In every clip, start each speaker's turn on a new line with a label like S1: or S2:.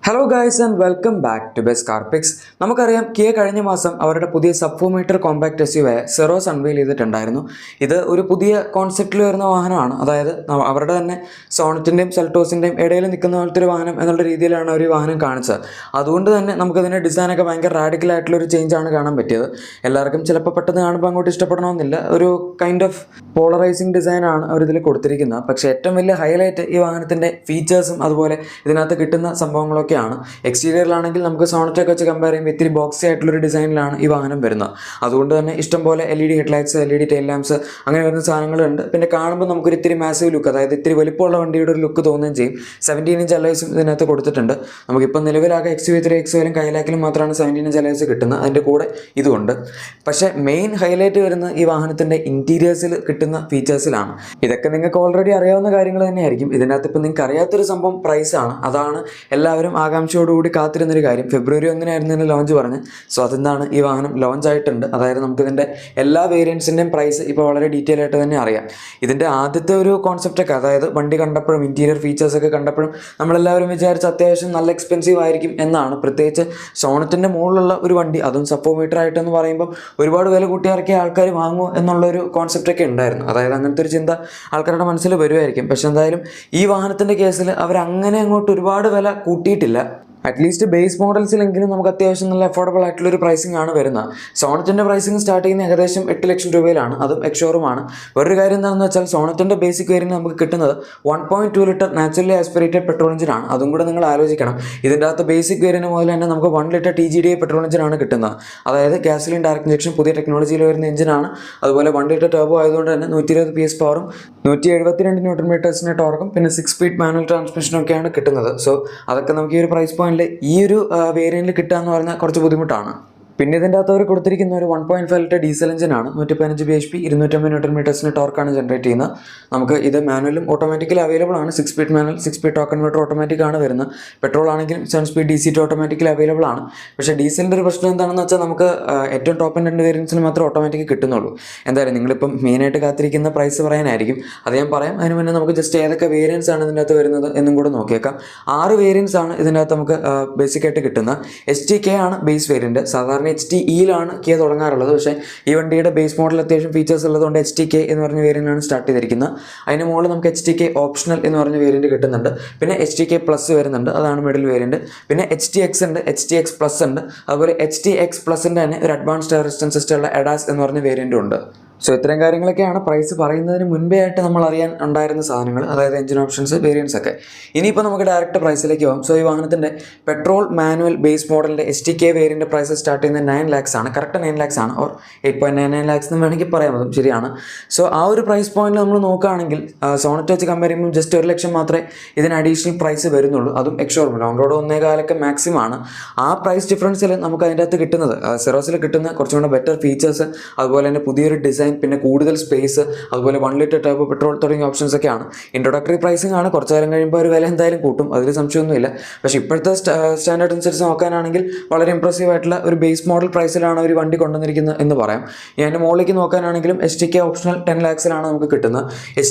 S1: Hello guys and welcome back to best car picks. നമുക്കറിയാം Kia കഴിഞ്ഞ മാസം അവരുടെ പുതിയ സബ് 4 മീറ്റർ കോമ്പാക്ട് എസ്യുവായ സെറോസ് അൺവെയിൽ ചെയ്തിട്ടുണ്ടായിരുന്നു. ഇത് ഒരു പുതിയ കോൺസെപ്റ്റിൽ വരുന്ന വാഹനമാണ്. അതായത് അവരുടെ തന്നെ സോണറ്റിൻ്റെയും സെൽട്ടോസിൻ്റെയും ഇടയിൽ നിൽക്കുന്ന പോലത്തെ ഒരു വാഹനം എന്നുള്ള രീതിയിലാണ് അവർ ഈ വാഹനം കാണിച്ചത്. അതുകൊണ്ട് തന്നെ നമുക്കതിൻ്റെ ഡിസൈനൊക്കെ ഭയങ്കര റാഡിക്കലായിട്ടുള്ളൊരു ചേഞ്ചാണ് കാണാൻ പറ്റിയത്. എല്ലാവർക്കും ചിലപ്പോൾ പെട്ടെന്ന് കാണുമ്പോൾ അങ്ങോട്ട് ഇഷ്ടപ്പെടണമെന്നില്ല. ഒരു കൈൻഡ് ഓഫ് പോളറൈസിങ് ഡിസൈനാണ് അവരിതിൽ കൊടുത്തിരിക്കുന്നത്. പക്ഷേ ഏറ്റവും വലിയ ഹൈലൈറ്റ് ഈ വാഹനത്തിൻ്റെ ഫീച്ചേഴ്സും അതുപോലെ ഇതിനകത്ത് കിട്ടുന്ന സംഭവങ്ങളൊക്കെ ആണ്. എക്സ്റ്റീരിയറിലാണെങ്കിൽ നമുക്ക് സോണറ്റൊക്കെ വെച്ച് കമ്പയർ ചെയ്യുമ്പോൾ ഇത്തിരി ബോക്സി ആയിട്ടുള്ളൊരു ഡിസൈനിലാണ് ഈ വാഹനം വരുന്നത്. അതുകൊണ്ട് തന്നെ ഇഷ്ടംപോലെ LED headlights, LED tail lamps അങ്ങനെ വരുന്ന സാധനങ്ങളുണ്ട്. പിന്നെ കാണുമ്പോൾ നമുക്കൊരു ഇത്തിരി മാസീവ് ലുക്ക്, അതായത് ഇത്തിരി വലിപ്പമുള്ള വണ്ടിയുടെ ഒരു ലുക്ക് തോന്നുകയും ചെയ്യും. 17 ഇഞ്ച് അലോയ്സും ഇതിനകത്ത് കൊടുത്തിട്ടുണ്ട്. നമുക്കിപ്പോൾ നിലവിലാകെ XUV3 XUV കൈലാക്കിലും മാത്രമാണ് 17 ഇഞ്ച് അലോയ്സ് കിട്ടുന്നത്. അതിൻ്റെ കൂടെ ഇതുണ്ട്. പക്ഷേ മെയിൻ ഹൈലൈറ്റ് വരുന്നത് ഈ വാഹനത്തിൻ്റെ ഇൻറ്റീരിയേഴ്സിൽ കിട്ടുന്ന ഫീച്ചേഴ്സിലാണ്. ഇതൊക്കെ നിങ്ങൾക്ക് ഓൾറെഡി അറിയാവുന്ന കാര്യങ്ങൾ തന്നെയായിരിക്കും. ഇതിനകത്ത് ഇപ്പോൾ നിങ്ങൾക്ക് അറിയാത്തൊരു സംഭവം പ്രൈസാണ്. അതാണ് എല്ലാവരും ആകാംക്ഷയോടുകൂടി കാത്തിരുന്നൊരു കാര്യം. ഫെബ്രുവരി 1 ഇതിൻ്റെ ലോഞ്ച് പറഞ്ഞ്. സോ അതെന്താണ്, ഈ വാഹനം ലോഞ്ച് ആയിട്ടുണ്ട്. അതായത് നമുക്കിതിൻ്റെ എല്ലാ വേരിയൻസിൻ്റെയും പ്രൈസ് ഇപ്പോൾ വളരെ ഡീറ്റെയിൽ ആയിട്ട് തന്നെ അറിയാം. ഇതിൻ്റെ ആദ്യത്തെ ഒരു കോൺസെപ്റ്റൊക്കെ, അതായത് വണ്ടി കണ്ടപ്പോഴും ഇൻറ്റീരിയർ ഫീച്ചേഴ്സൊക്കെ കണ്ടപ്പോഴും നമ്മളെല്ലാവരും വിചാരിച്ച് അത്യാവശ്യം നല്ല എക്സ്പെൻസീവ് ആയിരിക്കും എന്നാണ്. പ്രത്യേകിച്ച് സോണറ്റിൻ്റെ മുകളിലുള്ള ഒരു വണ്ടി, അതും സബ് 4 മീറ്റർ ആയിട്ടെന്ന് പറയുമ്പോൾ ഒരുപാട് വില കൂട്ടിയിറക്കിയ ആൾക്കാർ വാങ്ങുമോ എന്നുള്ളൊരു കോൺസെപ്റ്റൊക്കെ ഉണ്ടായിരുന്നു. അതായത് അങ്ങനത്തെ ഒരു ചിന്ത ആൾക്കാരുടെ മനസ്സിൽ വരുമായിരിക്കും. പക്ഷെ എന്തായാലും ഈ വാഹനത്തിൻ്റെ കേസിൽ അവരങ്ങനെ അങ്ങോട്ട് ഒരുപാട് വില കൂട്ടിയിട്ടില്ല. അറ്റ്ലീസ്റ്റ് ബേസ് മോഡൽസിലെങ്കിലും നമുക്ക് അത്യാവശ്യം നല്ല അഫോർഡബിൾ ആയിട്ടുള്ളൊരു പ്രൈസിംഗ് ആണ് വരുന്നത്. സോണറ്റിൻ്റെ പ്രൈസിംഗ് സ്റ്റാർട്ട് ചെയ്യുന്നത് ഏകദേശം 8 ലക്ഷം രൂപയിലാണ്. അതും എക്സ്ഷോറൂമാണ്. വേറൊരു കാര്യം എന്താണെന്ന് വെച്ചാൽ സോണറ്റിൻ്റെ ബേസിക് വേരിയൻറ്റ് നമുക്ക് കിട്ടുന്നത് 1.2 ലിറ്റർ നാച്ചുറലി ആസ്പിറേറ്റഡ് പെട്രോൾ എഞ്ചിനാണ്. അതും കൂടെ നിങ്ങൾ ആലോചിക്കണം. ഇതിൻ്റെ അകത്ത് ബേസിക് വേരിയൻറ്റ് മുതൽ തന്നെ നമുക്ക് 1 ലിറ്റർ TGDI പെട്രോൾ എഞ്ചിനാണ് കിട്ടുന്നത്. അതായത് ഗ്യാസോലിൻ ഡയറക്ട് ഇഞ്ചക്ഷൻ പുതിയ ടെക്നോളജിയിൽ വരുന്ന എഞ്ചിനാണ്. അതുപോലെ 1 ലിറ്റർ ടർബോ ആയതുകൊണ്ട് തന്നെ 120 PS പവറും 172 ന്യൂട്ടൺ മീറ്റേഴ്സിൻ്റെ ടോർക്കും പിന്നെ 6 സ്പീഡ് മാനുവൽ ട്രാൻസ്മിഷനൊക്കെയാണ് കിട്ടുന്നത്. സോ അതൊക്കെ നമുക്ക് ഈ ഒരു പ്രൈസ് പോയിന്റിൽ ഈ ഒരു വേരിയന്റിൽ കിട്ടുക എന്ന് പറഞ്ഞാൽ കുറച്ച് ബുദ്ധിമുട്ടാണ്. പിന്നെ ഇതിൻ്റെ അകത്ത് അവർ കൊടുത്തിരിക്കുന്ന ഒരു 1.5 ലിറ്റർ ഡീസൽ എഞ്ചിനാണ്. 115 bhp 250 ന്യൂട്ടൺ മീറ്റേഴ്സിൻ്റെ ടോർക്കാണ് ജനറേറ്റ് ചെയ്യുന്നത്. നമുക്ക് ഇത് മാനുവലും ഓട്ടോമാറ്റിക്കലി അവൈലബിൾ ആണ്. 6 speed manual, 6 speed torque converter automatic ആണ് വരുന്നത്. പെട്രോൾ ആണെങ്കിലും 7 സ്പീഡ് DC ഓട്ടോമാറ്റിക്കലി അവൈലബിൾ ആണ്. പക്ഷേ ഡീസലിൻ്റെ ഒരു പ്രശ്നം എന്താണെന്ന് വെച്ചാൽ നമുക്ക് ഏറ്റവും ടോപ്പ് എൻഡ് 2 വേരിയൻസിന് മാത്രമേ ഓട്ടോമാറ്റിക് കിട്ടുന്നുള്ളൂ. എന്തായാലും നിങ്ങളിപ്പം മെയിനായിട്ട് കാത്തിരിക്കുന്ന പ്രൈസ് പറയാനായിരിക്കും. അത് ഞാൻ പറയാം. അതിന് മുന്നേ നമുക്ക് ജസ്റ്റ് ഏതൊക്കെ വേരിയൻസ് ആണ് ഇതിൻ്റെ അകത്ത് വരുന്നത് എന്നും കൂടെ നോക്കിയേക്കാം. 6 വേരിയൻസ് ആണ് ഇതിൻ്റെ അകത്ത് നമുക്ക് ബേസിക്കായിട്ട് കിട്ടുന്നത്. HTK ആണ് ബേസ് വേരിയൻറ്റ്. സാധാരണ HTEയിലാണ് കിയ തുടങ്ങാറുള്ളത്. പക്ഷേ ഈ വണ്ടിയുടെ ബേസ് മോഡൽ അത്യാവശ്യം ഫീച്ചേഴ്സ് ഉള്ളതുകൊണ്ട് HTK എന്ന് പറഞ്ഞ വേരിയൻ്റാണ് സ്റ്റാർട്ട് ചെയ്തിരിക്കുന്നത്. അതിന് മുകളിൽ നമുക്ക് HTK ഓപ്ഷണൽ എന്ന് പറഞ്ഞ വേരിയൻറ്റ് കിട്ടുന്നുണ്ട്. പിന്നെ HTK പ്ലസ് വരുന്നുണ്ട്, അതാണ് മിഡിൽ വേരിയൻറ്റ്. പിന്നെ HTX ഉണ്ട്, HTX പ്ലസ് ഉണ്ട്. അതുപോലെ HTX പ്ലസിൻ്റെ തന്നെ ഒരു അഡ്വാൻസ്ഡ് എയർ റെസിസ്റ്റൻസ് സിസ്റ്റം ഉള്ള ADAS എന്ന് പറഞ്ഞ വേരിയൻറ്റും ഉണ്ട്. സോ ഇത്രയും കാര്യങ്ങളൊക്കെയാണ് പ്രൈസ് പറയുന്നതിന് മുൻപേ ആയിട്ട് നമ്മൾ അറിയാൻ ഉണ്ടായിരുന്ന സാധനങ്ങൾ, അതായത് എഞ്ചിൻ ഓപ്ഷൻസ്, വേരിയൻസ് ഒക്കെ. ഇനിയിപ്പോൾ നമുക്ക് ഡയറക്റ്റ് പ്രൈസിലേക്ക് പോകാം. സോ ഈ വാഹനത്തിൻ്റെ പെട്രോൾ മാനുവൽ ബേസ് മോഡലിൻ്റെ HTK വേരിയൻ്റ് പ്രൈസ് സ്റ്റാർട്ട് ചെയ്യുന്നത് 9 lakhs ആണ്. കറക്റ്റ് 9 lakhs ആണ്, ഓർ 8.99 lakhs എന്ന് വേണമെങ്കിൽ പറയാം. അതും ശരിയാണ്. സോ ആ ഒരു പ്രൈസ് പോയിന്റിൽ നമ്മൾ നോക്കുകയാണെങ്കിൽ സോണറ്റ് വെച്ച് കമ്പയർ ചെയ്യുമ്പോൾ ജസ്റ്റ് 1 ലക്ഷം മാത്രമേ ഇതിന് അഡീഷണൽ പ്രൈസ് വരുന്നുള്ളൂ. അതും എക്സ്ഷോറൂം ഓൺ റോഡ് 1.25 മാക്സിമം ആണ്. ആ പ്രൈസ് ഡിഫറൻസിൽ നമുക്ക് അതിൻ്റെ അകത്ത് കിട്ടുന്നത്, സെറോസിൽ കിട്ടുന്ന കുറച്ചും കൂടെ ബെറ്റർ ഫീച്ചേഴ്സ്, അതുപോലെ തന്നെ പുതിയൊരു ഡിസൈൻ, പിന്നെ കൂടുതൽ സ്പേസ്, അതുപോലെ 1 ലിറ്റർ ടർബോ പെട്രോൾ തുടങ്ങിയ ഓപ്ഷൻസ് ഒക്കെയാണ്. ഇൻട്രൊഡക്ടറി പ്രൈസിംഗ് ആണ്. കുറച്ച് കാലം കഴിയുമ്പോൾ ഒരു വില എന്തായാലും കൂട്ടും, അതിൽ സംശയമൊന്നുമില്ല. പക്ഷേ ഇപ്പോഴത്തെ സ്റ്റാൻഡേർഡ് അനുസരിച്ച് നോക്കാനാണെങ്കിൽ വളരെ ഇംപ്രസീവ് ആയിട്ടുള്ള ഒരു ബേസ് മോഡൽ പ്രൈസിലാണ് ഒരു വണ്ടി കൊണ്ടുവന്നിരിക്കുന്നത് എന്ന് പറയാം. അതിൻ്റെ മുകളിലേക്ക് നോക്കാനാണെങ്കിലും HTK ഓപ്ഷണൽ 10 lakhsലാണ് നമുക്ക് കിട്ടുന്നത്.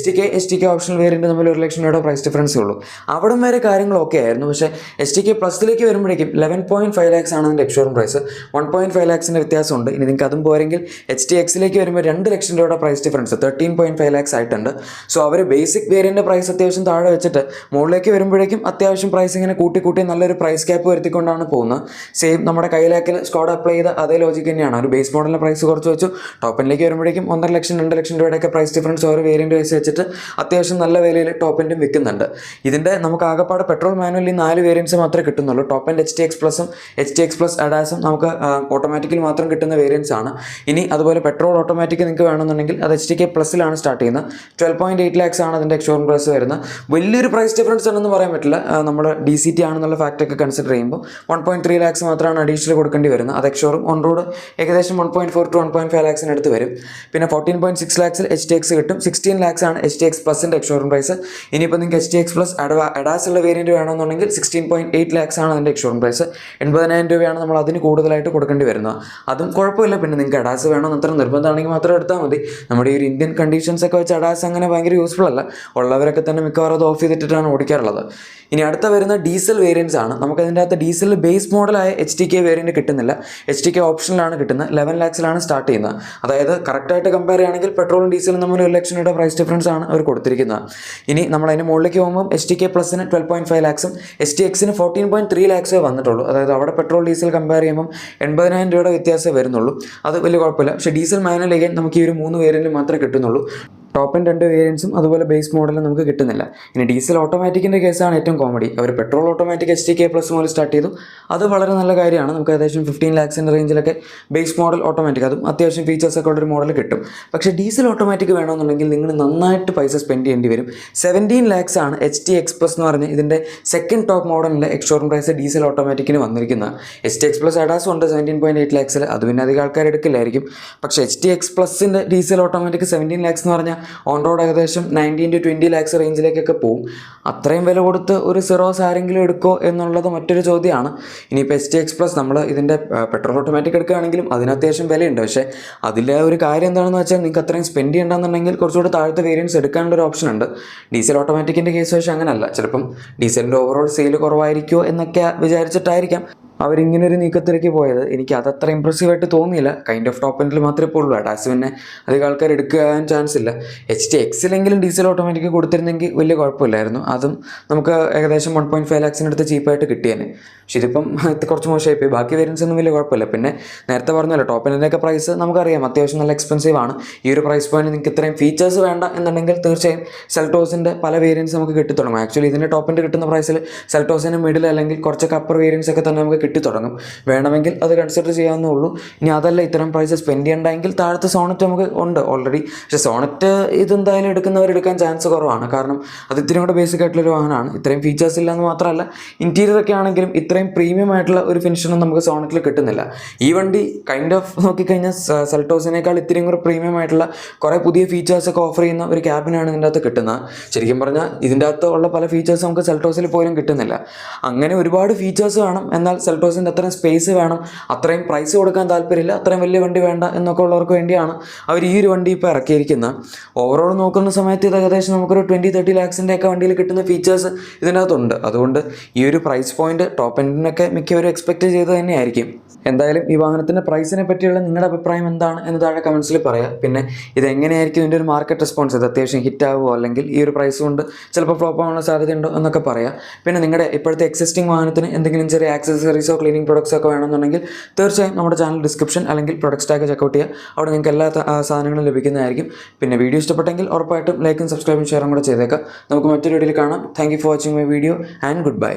S1: HTK ഓപ്ഷണൽ വേരിയൻറ്റ് തമ്മിൽ 1 ലക്ഷം രൂപയുടെ പ്രൈസ് ഡിഫറൻസേ ഉള്ളൂ. അവിടം വരെ കാര്യങ്ങളൊക്കെ ആയിരുന്നു. പക്ഷേ HTK പ്ലസിലേക്ക് വരുമ്പോഴേക്കും 11.5 lakhs ആണ് അതിൻ്റെ എക്സ്ഷോറൂം പ്രൈസ്. 1.5 lakhsൻ്റെ വ്യത്യാസമുണ്ട്. ഇനി നിങ്ങൾക്ക് അതും പോരെങ്കിൽ HTXലേക്ക് വരുമ്പോൾ 2 ലക്ഷം രൂപയുടെ പ്രൈസ് ഡിഫറൻസ് 13.5 lakhs ആയിട്ടുണ്ട്. സോ അവർ ബേസിക് വേരിയൻ്റെ പ്രൈസ് അത്യാവശ്യം താഴെ വെച്ചിട്ട് മുകളിലേക്ക് വരുമ്പോഴേക്കും അത്യാവശ്യം പ്രൈസ് ഇങ്ങനെ കൂട്ടി നല്ലൊരു പ്രൈസ് ക്യാപ്പ് വരുത്തിക്കൊണ്ടാണ് പോകുന്നത്. സെയിം നമ്മുടെ കൈലാക്കിൽ സ്കോഡ് അപ്ലൈ ചെയ്ത അതേ ലോജിക്ക് തന്നെയാണ്. ഒരു ബേസ് മോഡലിൻ്റെ പ്രൈസ് കുറച്ച് വെച്ചു, ടോപ്പിലേക്ക് വരുമ്പോഴേക്കും 1.5 ലക്ഷം 2 ലക്ഷം രൂപയുടെയൊക്കെ പ്രൈസ് ഡിഫറൻസ് ഓരോ വേരിയൻ്റ് വൈസ് വെച്ചിട്ട് അത്യാവശ്യം നല്ല വിലയിൽ ടോപ്പ് എൻഡും വിൽക്കുന്നുണ്ട്. ഇതിൻ്റെ നമുക്ക് ആകെപ്പാട് പെട്രോൾ മാനുവലി 4 വേരിയൻസ് മാത്രമേ കിട്ടുന്നുള്ളൂ. ടോപ്പ് എൻഡ് HTX പ്ലസും HTX പ്ലസ് ADASും നമുക്ക് ഓട്ടോമാറ്റിക്കൽ മാത്രം കിട്ടുന്ന വേരിയൻസ് ആണ്. ഇനി അതുപോലെ പെട്രോൾ ഓട്ടോമാറ്റിക് നിങ്ങൾക്ക് വേണമെന്നുണ്ടെങ്കിൽ അത് HTK പ്ലസിലാണ് സ്റ്റാർട്ട് ചെയ്യുന്നത്. 12.8 lakhs ആണ് അതിൻ്റെ എക്സ്ഷോറൂം പ്രൈസ് വരുന്നത്. വലിയൊരു പ്രൈസ് ഡിഫറൻസ് ഉണ്ടെന്ന് പറയാൻ പറ്റില്ല. നമ്മൾ DCT ആണെന്നുള്ള ഫാക്ടൊക്കെ കൺസിഡർ ചെയ്യുമ്പോൾ 1.3 lakhs മാത്രമാണ് അഡീഷണൽ കൊടുക്കേണ്ടി വരുന്നത്. അത് എക്സ്ഷോറൂം ഓൺ റോഡ് ഏകദേശം 1.4 to 1.5 lakhsന് അടുത്ത് വരും. പിന്നെ 14.6 lakhs HTX കിട്ടും. 16 lakhs ആണ് HTX പ്ലസിൻ്റെ എക്സ്ഷോറൂം പ്രൈസ്. ഇനിയിപ്പോൾ നിങ്ങൾക്ക് HTX പ്ലസ് ADAS ഉള്ള വേരിയൻറ്റ് വേണമെന്നുണ്ടെങ്കിൽ 16.8 lakhs ആണ് അതിൻ്റെ എക്സ്ഷോറൂം പ്രൈസ്. 80,000 രൂപയാണ് നമ്മൾ അതിന് കൂടുതലായിട്ട് കൊടുക്കേണ്ടി വരുന്നത്. അതും കുഴപ്പമില്ല. പിന്നെ നിങ്ങൾക്ക് ADAS വേണമെന്ന് അത്ര നിർബന്ധമാണെങ്കിൽ മാത്രം എടുത്താൽ എടുത്താൽ മതി. നമ്മുടെ ഈ ഒരു ഇന്ത്യൻ കണ്ടീഷൻസ് ഒക്കെ വെച്ച് അഡാസ് അങ്ങനെ ഭയങ്കര യൂസ്ഫുൾ അല്ല. ഉള്ളവരൊക്കെ തന്നെ മിക്കവാറും അത് ഓഫ് ചെയ്തിട്ടാണ് ഓടിക്കാറുള്ളത്. ഇനി അടുത്ത വരുന്ന ഡീസൽ വേരിയൻസ് ആണ്. നമുക്കതിൻ്റെ അകത്ത് ഡീസൽ ബേസ് മോഡലായ HTK വേരിയൻറ്റ് കിട്ടുന്നില്ല. HTK ഓപ്ഷനിലാണ് കിട്ടുന്നത്. 11 lakhsലാണ് സ്റ്റാർട്ട് ചെയ്യുന്നത്. അതായത് കറക്റ്റായിട്ട് കമ്പയർ ചെയ്യുകയാണെങ്കിൽ പെട്രോളും ഡീസലും തമ്മിൽ 1 ലക്ഷം രൂപയുടെ പ്രൈസ് ഡിഫറൻസ് ആണ് അവർ കൊടുത്തിരിക്കുന്നത്. ഇനി നമ്മൾ അതിന് മുകളിലേക്ക് പോകുമ്പോൾ HTK പ്ലസിന് 12.5 lakhs, STXന് 14.3 lakhs വന്നിട്ടുള്ളൂ. അതായത് അവിടെ പെട്രോൾ ഡീസൽ കമ്പയർ ചെയ്യുമ്പോൾ 80,000 രൂപയുടെ വ്യത്യാസമേ വരുന്നുള്ളൂ. അത് വലിയ കുഴപ്പമില്ല. പക്ഷേ ഡീസൽ മാനുവൽ നമുക്ക് ഈ ഒരു 3 വേരിയൻറ്റ് മാത്രമേ കിട്ടുന്നുള്ളൂ. ടോപ്പ് ആൻഡ് 2 വേരിയൻസും അതുപോലെ ബേസ് മോഡലും നമുക്ക് കിട്ടുന്നില്ല. ഇനി ഡീസൽ ഓട്ടോമാറ്റിക്കിൻ്റെ കേസാണ് ഏറ്റവും comedy. Hour petrol automatic HTK plus മുതൽ സ്റ്റാർട്ട് ചെയ്തു. അത് വളരെ നല്ല കാര്യമാണ്. നമുക്ക് ഏകദേശം 15 lakhsൻ്റെ റേഞ്ചിലൊക്കെ ബേസ് മോഡൽ ഓട്ടോമാറ്റിക്, അതും അത്യാവശ്യം ഫീച്ചേഴ്സൊക്കെ ഉള്ളൊരു മോഡൽ കിട്ടും. പക്ഷേ ഡീസൽ ഓട്ടോമാറ്റിക് വേണമെന്നുണ്ടെങ്കിൽ നിങ്ങൾ നന്നായിട്ട് പൈസ സ്പെൻഡ് ചെയ്യേണ്ടി വരും. 17 lakhs ആണ് HT Express എന്ന് പറഞ്ഞ് ഇതിൻ്റെ സെക്കൻഡ് ടോപ്പ് മോഡലിൻ്റെ എക്സ്ഷോറൂം പ്രൈസ് ഡീസൽ ഓട്ടോമാറ്റിക്കിന് വന്നിരിക്കുന്നത്. HT Express അഡാസും ഉണ്ട് 17.8 lakhs. അത് പിന്നെ അധികം ആൾക്കാർ എടുക്കില്ലായിരിക്കും. പക്ഷേ HT Expressൻ്റെ ഡീസൽ ഓട്ടോമാറ്റിക് 17 lakhs എന്ന് പറഞ്ഞാൽ ഓൺ റോഡ് ഏകദേശം 19 to 20 lakhs റേഞ്ചിലേക്കൊക്കെ പോകും. അത്രയും വില കൊടുത്ത് ഒരു സിറോസ് ആരെങ്കിലും എടുക്കുമോ എന്നുള്ളത് മറ്റൊരു ചോദ്യമാണ്. ഇനിയിപ്പോൾ HT Express നമ്മൾ ഇതിൻ്റെ പെട്രോൾ ഓട്ടോമാറ്റിക് എടുക്കുകയാണെങ്കിലും അതിന് അത്യാവശ്യം വിലയുണ്ട്. പക്ഷേ അതിലെ ഒരു കാര്യം എന്താണെന്ന് വെച്ചാൽ നിങ്ങൾക്ക് അത്രയും സ്പെൻഡ് ചെയ്യണമെന്നുണ്ടെങ്കിൽ കുറച്ചുകൂടി താഴത്തെ വേരിയൻസ് എടുക്കാനുള്ളൊരു ഓപ്ഷൻ ഉണ്ട്. ഡീസൽ ഓട്ടോമാറ്റിക്കിൻ്റെ കേസ് പക്ഷേ അങ്ങനല്ല. ചിലപ്പം ഡീസലിൻ്റെ ഓവറോൾ സെയിൽ കുറവായിരിക്കുമോ എന്നൊക്കെ വിചാരിച്ചിട്ടായിരിക്കാം അവരിങ്ങനൊരു നീക്കത്തിലേക്ക് പോയത്. എനിക്ക് അതത്ര ഇമ്പ്രസീവായിട്ട് തോന്നിയില്ല. കൈൻഡ് ഓഫ് ടോപ്പ് എൻഡിൽ മാത്രമേ ഇപ്പോൾ ഉള്ളൂ. അഡാസ് പിന്നെ അധികം ആൾക്കാർ എടുക്കാൻ ചാൻസ് ഇല്ല. HT Xലെങ്കിലും ഡീസൽ ഓട്ടോമാറ്റിക് കൊടുത്തിരുന്നെങ്കിൽ വലിയ കുഴപ്പമില്ലായിരുന്നു. അതും നമുക്ക് ഏകദേശം 1.5 lakhsനടുത്ത് ചീപ്പായിട്ട് കിട്ടിയേനെ. പക്ഷേ ഇതിപ്പം കുറച്ച് മോശമായിപ്പോയി. ബാക്കി വേരിയൻസ് ഒന്നും വലിയ കുഴപ്പമില്ല. പിന്നെ നേരത്തെ പറഞ്ഞല്ലോ ടോപ്പ് എൻഡിൻ്റെയൊക്കെ പ്രൈസ് നമുക്കറിയാം അത്യാവശ്യം നല്ല എക്സ്പെൻസീവ് ആണ്. ഈ ഒരു പ്രൈസ് പോയിന്റ് നിങ്ങൾക്ക് ഇത്രയും ഫീച്ചേഴ്സ് വേണ്ട എന്നുണ്ടെങ്കിൽ തീർച്ചയായും സെൽട്ടോസിൻ്റെ പല വേരിയൻസ് നമുക്ക് കിട്ടിത്തുടങ്ങും. ആക്ച്വലി ഇതിൻ്റെ ടോപ്പ് എൻഡ് കിട്ടുന്ന പ്രൈസിൽ സെൽട്ടോസിൻ്റെ മിഡിൽ അല്ലെങ്കിൽ കുറച്ചൊക്കെ അപ്പർ വേരിയൻസ് ഒക്കെ തന്നെ നമുക്ക് കിട്ടിത്തുടങ്ങും. വേണമെങ്കിൽ അത് കൺസിഡർ ചെയ്യാവുന്നേ ഉള്ളൂ. ഇനി അതല്ല ഇത്തരം പ്രൈസ് സ്പെൻഡ് ചെയ്യണ്ടെങ്കിൽ താഴത്തെ സോണറ്റ് നമുക്ക് ഉണ്ട് ഓൾറെഡി. പക്ഷേ സോണറ്റ് ഇതെന്തായാലും എടുക്കാൻ ചാൻസ് കുറവാണ്. കാരണം അത് ഇത്തിരി കൂടെ ബേസിക് ആയിട്ടുള്ളൊരു വാഹനമാണ്. ഇത്രയും ഫീച്ചേഴ്സ് ഇല്ല എന്ന് മാത്രമല്ല ഇൻറ്റീരിയർ ഒക്കെ ആണെങ്കിലും ഇത്രയും പ്രീമിയം ആയിട്ടുള്ള ഒരു ഫിനിഷൊന്നും നമുക്ക് സോണറ്റിൽ കിട്ടുന്നില്ല. ഈ വണ്ടി കൈൻഡ് ഓഫ് നോക്കിക്കഴിഞ്ഞാൽ സെൽട്ടോസിനേക്കാൾ ഇത്തിരിയും കൂടെ പ്രീമിയം ആയിട്ടുള്ള കുറേ പുതിയ ഫീച്ചേഴ്സൊക്കെ ഓഫർ ചെയ്യുന്ന ഒരു ക്യാബിനാണ് ഇതിൻ്റെ അകത്ത് കിട്ടുന്നത്. ശരിക്കും പറഞ്ഞാൽ ഇതിൻ്റെ അകത്ത് ഉള്ള പല ഫീച്ചേഴ്സ് നമുക്ക് സെൽട്ടോസിൽ പോലും കിട്ടുന്നില്ല. അങ്ങനെ ഒരുപാട് ഫീച്ചേഴ്സ് വേണം, എന്നാൽ സെൽട്ടോസിൻ്റെ അത്രയും സ്പേസ് വേണം, അത്രയും പ്രൈസ് കൊടുക്കാൻ താല്പര്യമില്ല, അത്രയും വലിയ വണ്ടി വേണ്ട എന്നൊക്കെ ഉള്ളവർക്ക് വേണ്ടിയാണ് അവർ ഈ ഒരു വണ്ടി ഇപ്പോൾ ഇറക്കിയിരിക്കുന്നത്. ഓവറോൾ നോക്കുന്ന സമയത്ത് ഇത് ഏകദേശം നമുക്കൊരു 20-30 lakhsൻ്റെ ഒക്കെ വണ്ടിയിൽ കിട്ടുന്ന ഫീച്ചേഴ്സ് ഇതിനകത്തുണ്ട്. അതുകൊണ്ട് ഈ ഒരു പ്രൈസ് പോയിന്റ് ടോപ്പ് എൻഡിനൊക്കെ മിക്കവരും എക്സ്പെക്റ്റ് ചെയ്ത് തന്നെയായിരിക്കും. എന്തായാലും ഈ വാഹനത്തിൻ്റെ പ്രൈസിനെ പറ്റിയുള്ള നിങ്ങളുടെ അഭിപ്രായം എന്താണ് എന്ന് താഴെ കമൻസിൽ പറയാം. പിന്നെ ഇതെങ്ങനെയായിരിക്കും ഇതിൻ്റെ ഒരു മാർക്കറ്റ് റെസ്പോൺസ്, ഇത് അത്യാവശ്യം ഹിറ്റ് ആവുമോ അല്ലെങ്കിൽ ഈ ഒരു പ്രൈസ് കൊണ്ട് ചിലപ്പോൾ ഫ്ലോപ്പ് ആവാനുള്ള സാധ്യതയുണ്ടോ എന്നൊക്കെ പറയാം. പിന്നെ നിങ്ങളുടെ ഇപ്പോഴത്തെ എക്സിസ്റ്റിംഗ് വാഹനത്തിന് എന്തെങ്കിലും ചെറിയ ആക്സസറീസോ ക്ലീനിങ് പ്രൊഡക്ട്സോ ഒക്കെ വേണമെന്നുണ്ടെങ്കിൽ തീർച്ചയായും നമ്മുടെ ചാനൽ ഡിസ്ക്രിപ്ഷൻ അല്ലെങ്കിൽ പ്രൊഡക്ട്സ് ടാഗ് ചെക്കൗട്ട് ചെയ്യുക. അവിടെ നിങ്ങൾക്ക് എല്ലാ സാധനങ്ങളും ലഭിക്കുന്നതായിരിക്കും. പിന്നെ വീഡിയോ ഇഷ്ടപ്പെട്ടെങ്കിൽ ഉറപ്പായിട്ടും ലൈക്കും സബ്സ്ക്രൈബും ഷെയറും കൂടെ ചെയ്തേക്കാം. നമുക്ക് മറ്റൊരു വീഡിയോയിൽ കാണാം. Thank you for watching my video and good bye.